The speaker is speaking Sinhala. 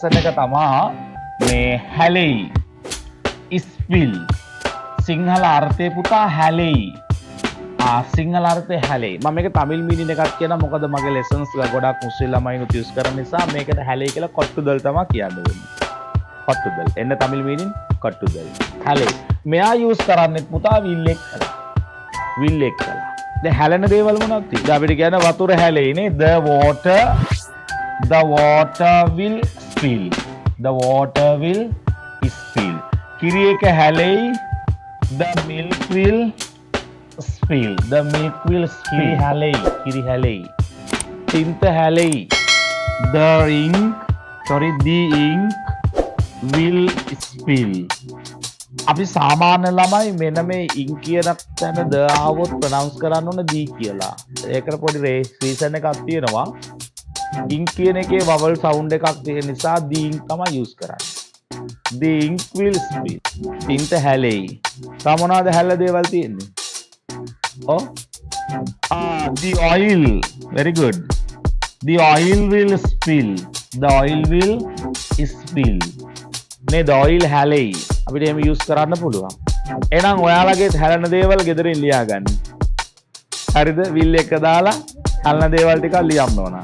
එක තමා මේ හැලෙයි ස්පිල් සිංහල අර්ථය පුතා හැලෙයි සිංහල අර්ථය හැලෙයි මම මේක තමිල් මීනින් එකක් කියන මොකද මගේ ලෙසන්ස් ගොඩක් මුස්ලිම් ළමයිනුත් යූස් කරන නිසා මේකට හැලෙයි කියලා කොට්ටුදල් තමයි කියන්න වෙන්නේ කොට්ටුදල් එන්න තමිල් මීනින් කොට්ටුදල් හැලෙයි මෙයා යූස් කරන්නේ පුතා විල් එක් කළා දැන් හැලෙන දේවල් මොනවද තියෙන්නේ අපිට කියන වතුර හැලෙයි නේ the water will spill the water will spill කිරි එක හැලෙයි the milk will spill the milk will spill කිරි හැලෙයි තින්ත හැලෙයි the ink will spill අපි සාමාන්‍ය ළමයි මෙන්න මේ ඉන් කියන තැන ද ආවොත් ප්‍රොනවුන්ස් කරන්න ඕන දී කියලා ඒකට පොඩි රීසන් එකක් තියෙනවා ඉන් කියන එකේ වවල් සවුන්ඩ් එකක් තියෙන නිසා දී ඉන් තමයි යූස් කරන්නේ the ink will spill තින්ත හැලෙයි තව මොනවද හැල්ල දේවල් තියෙන්නේ the oil very good the oil will spill නේ the oil හැලෙයි අපිට එහෙම යූස් කරන්න පුළුවන් එහෙනම් ඔයාලගේ හැලෙන දේවල් ගෙදරින් ලියා ගන්න හරිද විල් එක දාලා හැලෙන දේවල් ටිකක් ලියන්න ඕන